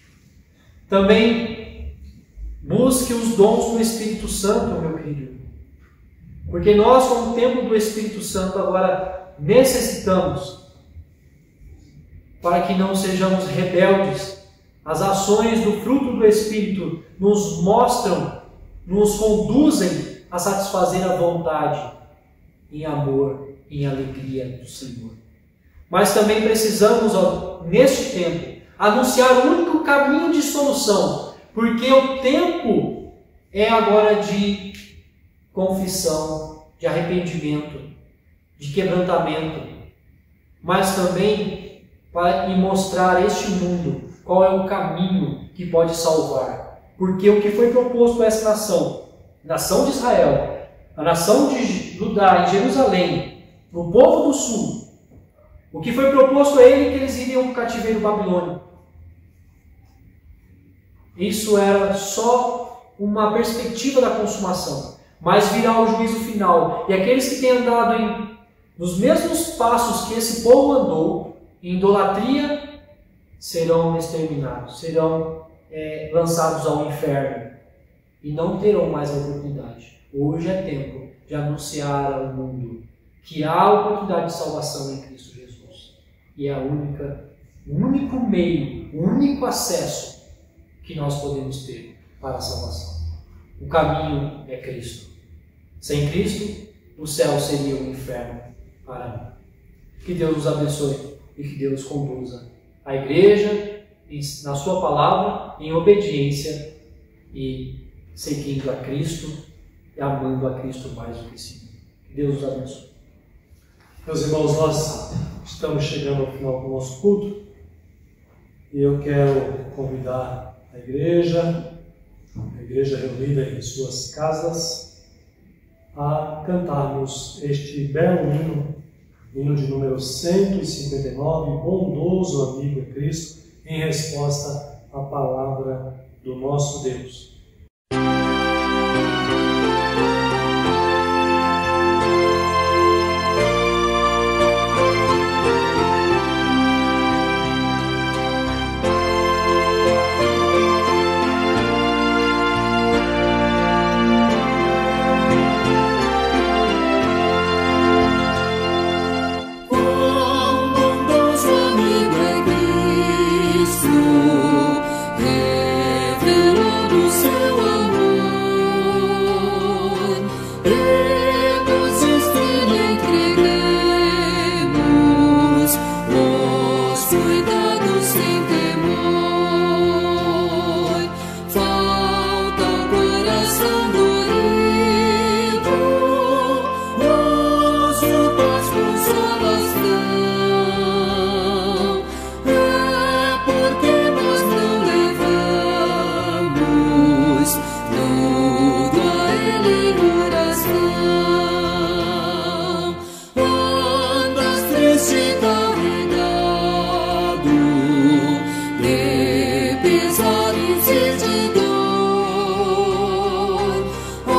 Também busque os dons do Espírito Santo, meu querido, porque nós, como templo do Espírito Santo, agora necessitamos, para que não sejamos rebeldes. As ações do fruto do Espírito nos mostram, nos conduzem a satisfazer a vontade em amor, em alegria do Senhor. Mas também precisamos, neste tempo, anunciar o único caminho de solução, porque o tempo é agora de confissão, de arrependimento, de quebrantamento, mas também para mostrar a este mundo qual é o caminho que pode salvar. Porque o que foi proposto a essa nação, nação de Israel, a nação de Judá, em Jerusalém, no povo do sul, o que foi proposto a ele que eles iriam para o cativeiro babilônico. Isso era só uma perspectiva da consumação, mas virá o juízo final. E aqueles que têm andado nos mesmos passos que esse povo andou, em idolatria, serão exterminados, serão lançados ao inferno e não terão mais a oportunidade. Hoje é tempo de anunciar ao mundo que há oportunidade de salvação em Cristo Jesus. E é o único meio, o único acesso que nós podemos ter para a salvação. O caminho é Cristo. Sem Cristo, o céu seria um inferno para mim. Que Deus nos abençoe e que Deus conduza a igreja na sua palavra, em obediência e seguindo a Cristo e amando a Cristo mais do que si. Que Deus nos abençoe. Meus irmãos, nós estamos chegando ao final do nosso culto e eu quero convidar a igreja reunida em suas casas, a cantarmos este belo hino de número 159, Bondoso Amigo é Cristo, em resposta à palavra do nosso Deus. andas triste e carregado de pesares e de dor. Ó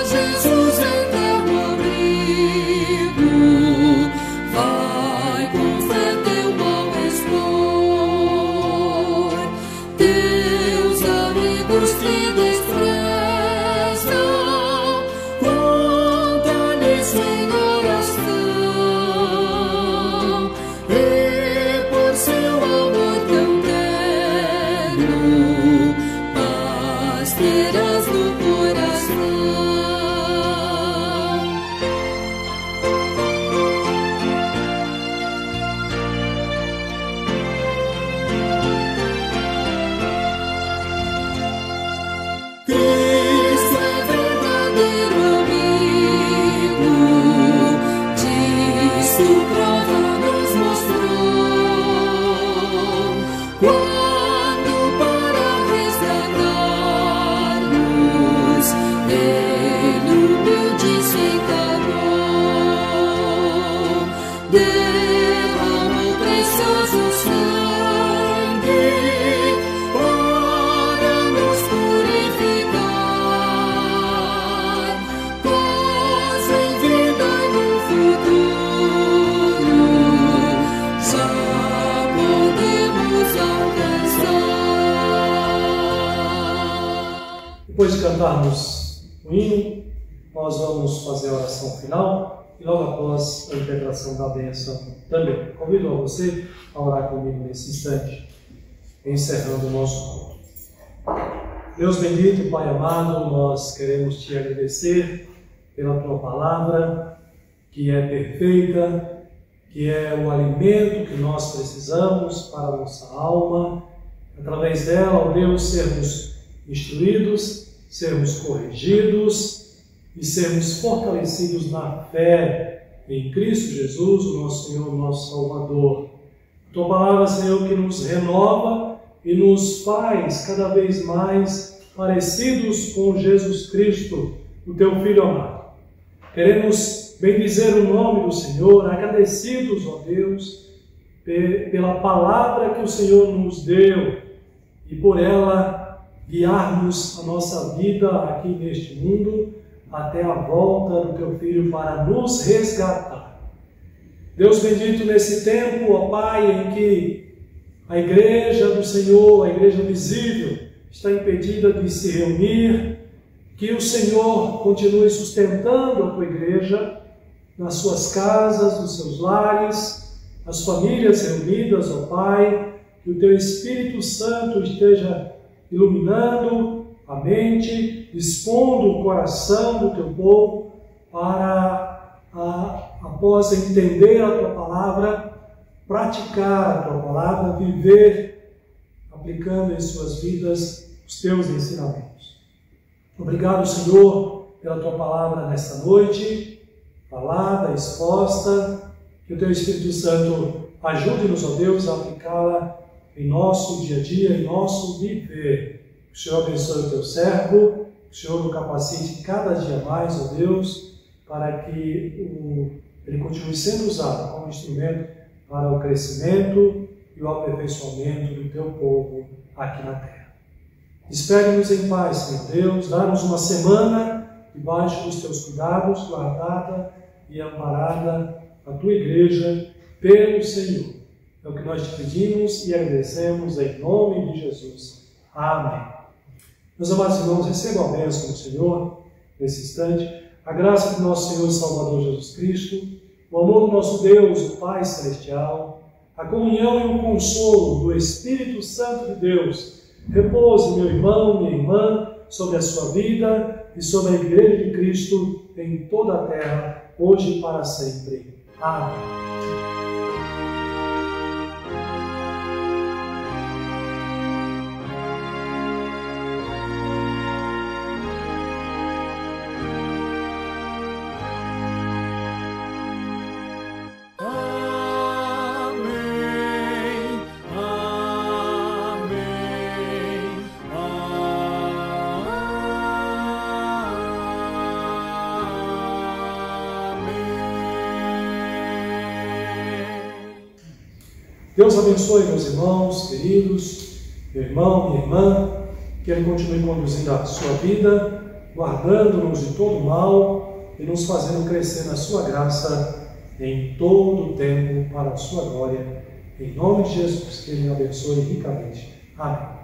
Jesus, eterno abrigo, vai com fé teu mal expor. Teus amigos te desprezam, conta-lhes em oração, e por seu amor tão terno, paz terás no coração. Cristo é verdadeiro amigo, disso prova nos mostrou, quando para resgatar-nos Ele humilde se encarnou, derramou precioso sangue para nos purificar, paz em vida e no futuro já podemos alcançar. Depois de cantarmos o hino, nós vamos fazer a oração final e logo após a interpretação da bênção também. Convido a você a orar comigo nesse instante, encerrando o nosso culto. Deus bendito, Pai amado, nós queremos te agradecer pela tua palavra, que é perfeita, que é o alimento que nós precisamos para a nossa alma. Através dela, ó Deus, sermos instruídos, sermos corrigidos e sermos fortalecidos na fé em Cristo Jesus, o nosso Senhor, o nosso Salvador. A tua palavra, Senhor, que nos renova e nos faz cada vez mais parecidos com Jesus Cristo, o teu Filho amado. Queremos bendizer o nome do Senhor, agradecidos, ó Deus, pela palavra que o Senhor nos deu e por ela guiarmos a nossa vida aqui neste mundo até a volta do teu Filho para nos resgatar. Deus bendito, nesse tempo, ó Pai, em que a igreja do Senhor, a igreja visível, está impedida de se reunir, que o Senhor continue sustentando a tua igreja nas suas casas, nos seus lares, as famílias reunidas, ó Pai, que o teu Espírito Santo esteja iluminando a mente, dispondo o coração do teu povo para, após entender a tua palavra, praticar a tua palavra, viver, aplicando em suas vidas os teus ensinamentos. Obrigado, Senhor, pela tua palavra nesta noite, falada, exposta, que o teu Espírito Santo ajude-nos, ó Deus, a aplicá-la em nosso dia a dia, em nosso viver. Que o Senhor abençoe o teu servo, que o Senhor o capacite cada dia mais, ó Deus, para que ele continue sendo usado como instrumento para o crescimento e o aperfeiçoamento do teu povo aqui na terra. Espere-nos em paz, Senhor Deus, dá-nos uma semana debaixo dos teus cuidados, guardada e amparada a tua igreja pelo Senhor. É o que nós te pedimos e agradecemos em nome de Jesus. Amém. Meus amados irmãos, recebam a bênção do Senhor nesse instante, a graça do nosso Senhor e Salvador Jesus Cristo, o amor do nosso Deus, o Pai Celestial, a comunhão e o consolo do Espírito Santo de Deus, repouse, meu irmão, minha irmã, sobre a sua vida e sobre a Igreja de Cristo em toda a terra, hoje e para sempre. Amém. Deus abençoe meus irmãos, queridos, meu irmão, minha irmã, que Ele continue conduzindo a sua vida, guardando-nos de todo mal e nos fazendo crescer na sua graça em todo o tempo para a sua glória. Em nome de Jesus, que Ele abençoe ricamente. Amém.